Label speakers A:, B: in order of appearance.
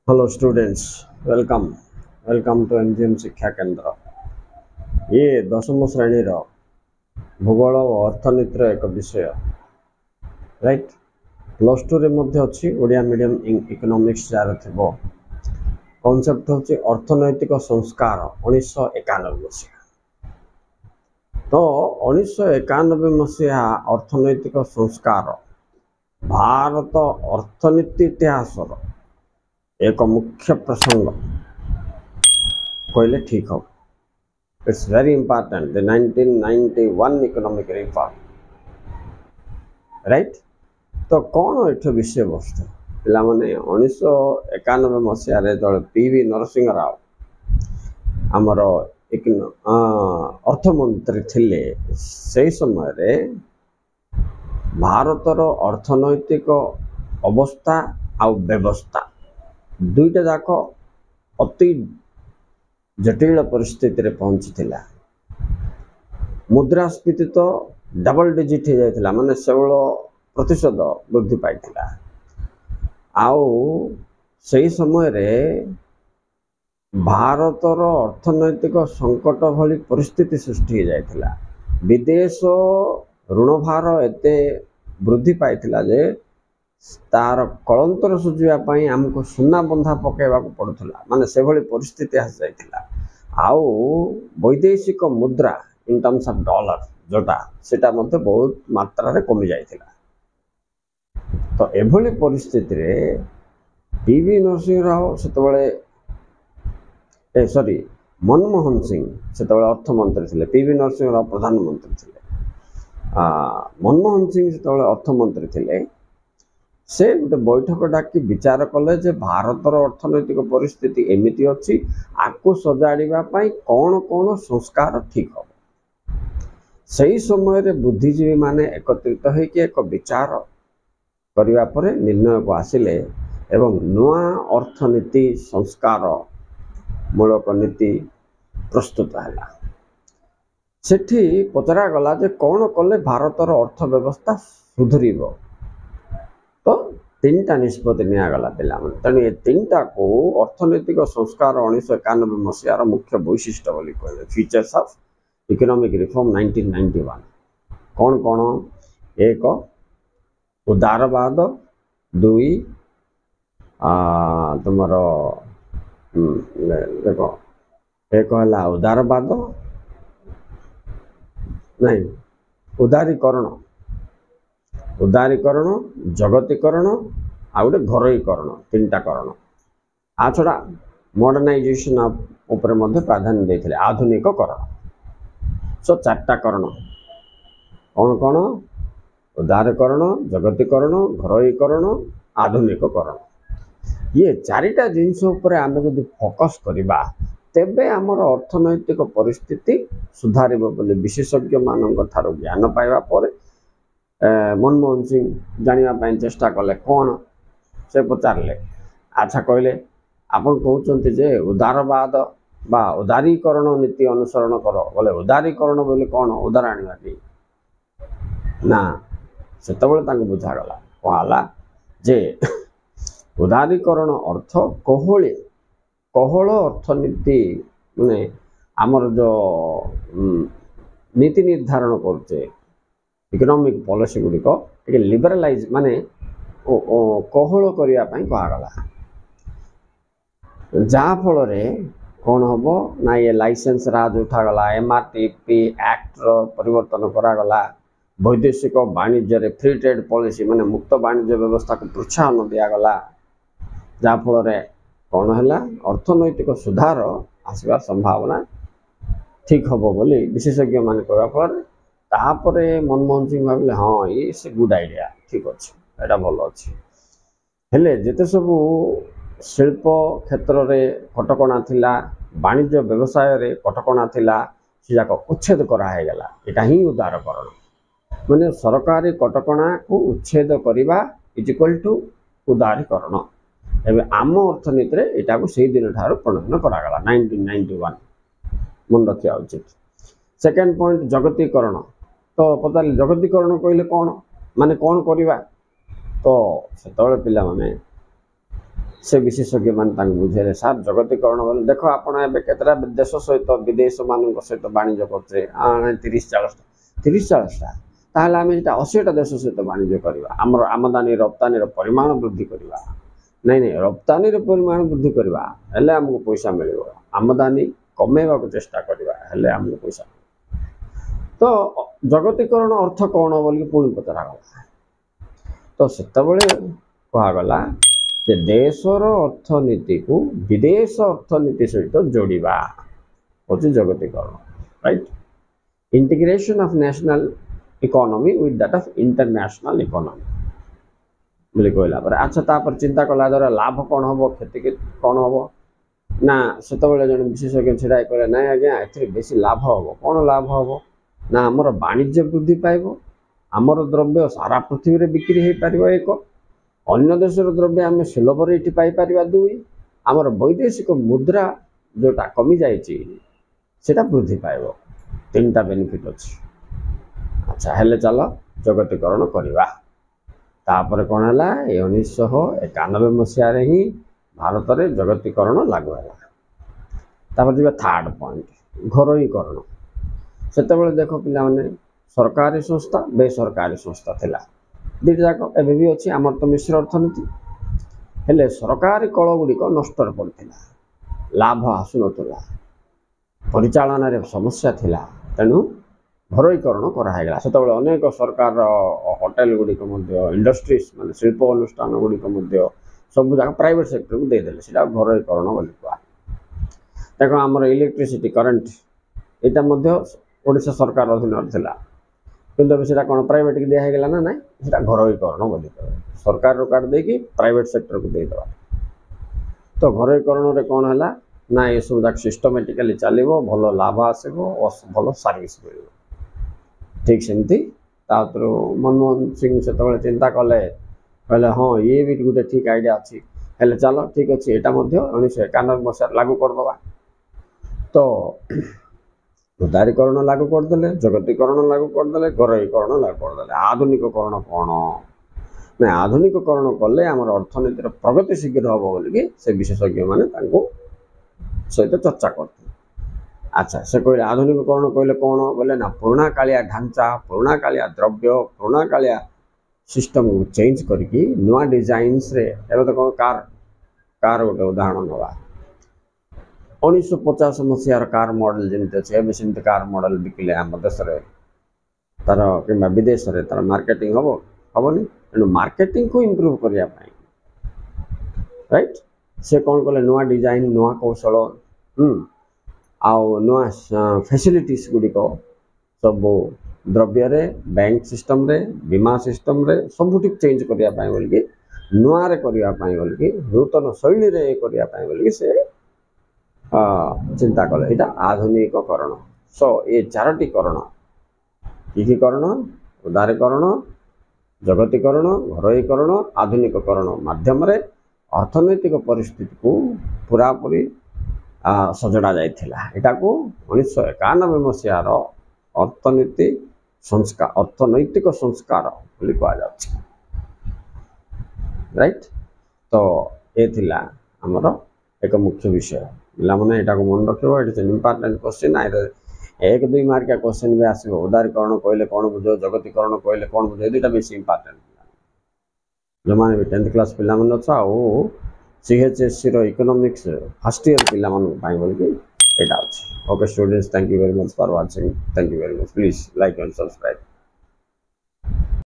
A: Hello students, welcome welcome to MGM शिक्षा केंद्र। ये दशम श्रेणी भूगोल और अर्थनीतिर एक विषय, राइट। प्लस टू रे मध्य अच्छी ओडिया मीडियम इकोनॉमिक्स जार थो। कॉन्सेप्ट हूँ अर्थनैतिक संस्कार 1991 मसीहा। तो 1991 मसीहा अर्थनैतिक संस्कार भारत अर्थनीति इतिहास एक मुख्य प्रसंग कहले ठीक हो। It's very important, the 1991 economic reform, right? तो कौन ये विषय वस्तु पे 1991 मसीह जो पीवी नरसिंह राव आमर अर्थमंत्री थिले से समय रे भारतर अर्थनैतिक अवस्था आ व्यवस्था दुईटा जाक अति जटिल परिस्थिति रे पहुंची थिला। मुद्रास्फीति तो डबल डिजिट हो जाता, माने 16% वृद्धि पाई आउ से समय रे भारतर अर्थनैतिक संकट भली परिस्थिति सृष्टि हो जाता। विदेश ऋण भार एते वृद्धि पाई जे तार कलंतर सुझापी आमको सुना बंधा पकड़ा पड़ूला, माने से भली परिस्थिति आसी जाइथिला। आउ वैदेशिक मुद्रा इन टर्म्स ऑफ डॉलर जोटा सेटा मते बहुत मात्रा रे कमी जाइथिला। तो एभली परिस्थिति रे पीवी नरसिंह राव सेतबेले सॉरी मनमोहन सिंह सेतबेले अर्थमंत्री थिले, पीवी नरसिंह राव प्रधानमंत्री थिले। मनमोहन सिंह सेतबेले अर्थमंत्री थिले। से गोटे बैठक डाकी विचार कले जे भारतर अर्थनैतिक परिस्थिति एमिति अच्छी, आकु सजाड़ा कौन कौन संस्कार ठीक हम। से समय रे बुद्धिजीवी माने एकत्रित होइके एक विचार करिवा परे निर्णय को आसिले एवं नुआ अर्थनीति संस्कार मूलक नीति प्रस्तुत है। सेठी पचरा गला जे कौन कले भारतर अर्थव्यवस्था सुधरिबो। तो तीनटा निष्पत्ति निगला पे तेणु ये तीनटा को अर्थनैतिक संस्कार 1991 मसीहार मुख्य वैशिष्ट्य बोली कहले। फीचर्स ऑफ इकोनॉमिक रिफॉर्म 1991 कौन कौन? एक उदारवाद, दुई तुमर देख एक है उदारवाद नहीं उदारीकरण, उदारीकरण, जगतीकरण आ गए घरोईकरण, तीनटा करण। आ छड़ा मॉडर्नाइजेशन उपर मध्य प्राधान्य देते आधुनिककरण। सो चारटा करण कौन कौन? उदारीकरण, जगतीकरण, घरोईकरण, आधुनिककरण। ये चारिटा जिनस उपर आमे जदि फोकस करिबा तेबे आमर अर्थनैतिक परिस्थिति सुधारिबो बोली विशेषज्ञ मानक ठारो ज्ञान पाइबा परे मनमोहन सिंह जानापी चेष्टा कले। कौन से पचारे? अच्छा कहले आपन कहते जे उदारवाद बा उदारीकरण नीति अनुसरण कर बोले उदारीकरण बोले कौन? उदार आना ना से बुझागला कहला जे उदारीकरण अर्थ कोहले कोहल अर्थनीति माने आमर जो नीति निर्धारण करछे इकोनॉमिक पॉलिसी गुड़िक लिबरलाइज माने कोहल करने कहगला। जहाँफल कौन हम ना ये लाइसेंस राज उठागला, एमआरटीपी एक्ट परिवर्तन करागला, वैदेशिक वाणिज्य फ्री ट्रेड पॉलिसी माने मुक्त वाणिज्य व्यवस्था को प्रोत्साहन दिगला। जहाँफल कौन है अर्थनैतिक सुधार आसबार संभावना ठीक हम बोली विशेषज्ञ मान कह फल तापरे मनमोहन सिंह भाविले हाँ ये से गुड आइडिया ठीक अच्छे एटा भल अच्छे। हेले जेते सबू शिल्प क्षेत्र में कटकणा थिला, वाणिज्य व्यवसाय रे कटकणा थिला, से जाक उच्छेद करागला। यहाँ ही उदारकरण माने सरकारी कटकणा को उच्छेद करवा इज इक्वल टू उदारीकरण। एवं आम अर्थनीति यहाँ से दिन ठार प्रणयन करागला 1991 मन रखा उचित। सेकेंड पॉइंट जगतीकरण। तो पचारे जगतीकरण कहले कौन माने कौन करवा? तो से पिला माने से विशेषज्ञ मैंने बुझे सार जगतीकरण बोले देख आप केतटा देश सहित विदेश मान सहित वाणिज्य करते 30-40टा ताहले आम 80टा देश सहित वाणिज्य करवा आमर आमदानी रप्तानी परिमाण वृद्धि करवा नहीं नहीं रप्तानी परिमाण वृद्धि करवा हेले आमको पैसा मिल आमदानी कमेवा को चेष्टा करवा हेले आमको पैसा तो जगतीकरण अर्थ कौन बोल पुणी पचरागला तो सेतबेले कहगला जे देशर अर्थनीति को विदेश अर्थनीति सहित जोड़वा हूँ जगतीकरण right integration of national economy with that of international economy बोली कहला पर अच्छा तापर चिंता कला द्वारा लाभ कौन हम क्षति कौन हम ना से जन विशेषज्ञ छिड़ा कहे ना आज्ञा ए बेसी लाभ हम कौन लाभ हम ना आमर वाणिज्य वृद्धि पाइब आमर द्रव्य सारा पृथ्वी में बिक्री हो पार एक अन्य देशर द्रव्य आम सुलभ ये पाइपर 2 आमर वैदेशिक मुद्रा जोटा कमी जाटा वृद्धि पाइब 3टा बेनिफिट अच्छी अच्छा हेले चल जगतीकरण करवा तापर कौन है 1991 मसीह ही भारत में जगतीकरण लागू है तापर जी थर्ड पॉइंट घरोईकरण से देख पे सरकारी संस्था बेसरकारी संस्था थिला दुईटा जाक एवं भी अच्छी आमर तो मिश्र अर्थनीति हेले सरकारी कल गुड़िक नष्ट पड़ता लाभ आसुनला परिचालन समस्या थिला तेणु घरोईकरण कराला से अनेक सरकार होटेल गुड़िक इंडस्ट्रीज मान शिल्प अनुष्ठान गुड़िक सब जाक प्राइवेट सेक्टर को देदेले से घरोईकरण बोली कह देख आमर इलेक्ट्रिसिटी करेन्ट यहाँ ओडिशा सरकार अधीन थिला किंतु से कौन प्राइवेट की दिहला ना ना से घरोईकरण बोली कह सरकार काट देकी प्राइवेट सेक्टर को देदेवा तो घरोईकरण कौन है ना ये सब जाक सिस्टमेटिकली चलो भल लाभ आसो भल सर्विस मिल ठीक सेमती मनमोहन सिंह से चिंता कले कहले हाँ ये भी गोटे ठीक आइडिया अच्छी हेले चलो ठीक अच्छे यहाँ 1991 मसीह लागू करदे तो उदारीकरण लागू करदे जगतीकरण लागू करदे घरोईकरण लागू करदे आधुनिककरण कौन ना आधुनिककरण कले आमर अर्थनीतिर प्रगति शीघ्र हम बोलिकी से विशेषज्ञ मैंने सहित चर्चा करते अच्छा से कहले आधुनिककरण कहले कौन बोले ना पुराणा कालिया ढांचा पुराणा कालिया द्रव्य पुराणा कालिया सिस्टम को चेंज करके नुआ डिजाइन्स रे एबे तो कौन कार गोटे उदाहरण हवा 1950 मसीहार कार मॉडल जमी अच्छे सेमती कार मॉडल बिकिले आम देश तार कि विदेश में तार मार्केटिंग हम हेनी तेणु मार्केटिंग को इम्प्रूव करने राइट से कौन कले नुआ डिजाइन नुआ कौशल आउ नुआ फैसिलिटीज गुड़िक सब द्रव्य रे बैंक सिस्टम रे बीमा सिस्टम रे सबुठ चेंज करने बोलिकी नुआ रे करने बोलिकी नूतन शैली रे करने बोलिकी से चिंता कले यहाँ आधुनिककरण सो ये 4टी करण कि करण उदारीकरण जगतीकरण घरोईकरण आधुनिककरण माध्यम रे अर्थनैतिक परिस्थिति को पूरापूरी सजड़ा जाइथिला एटा को 1991 मसीहार अर्थनीति संस्कार अर्थनैतिक संस्कार बोली कहा जाउछि राइट तो ये थिला हमर एक मुख्य विषय पिला मैंने यहाँ को मन रखो it is important question either 1-2 मार्किया क्वेश्चन भी आसो उदारीकरण कहले कौन बुझ जगतीकरण कहले कौन बुझ दुईटा बेस इंपोर्टेंट जो मैंने भी 10th क्लास पिला मन अच्छा CHSC रो इकोनॉमिक्स फर्स्ट ईयर पिला मन पाई बोल के एटा अछि okay students thank you very much for watching thank you very much please like and subscribe.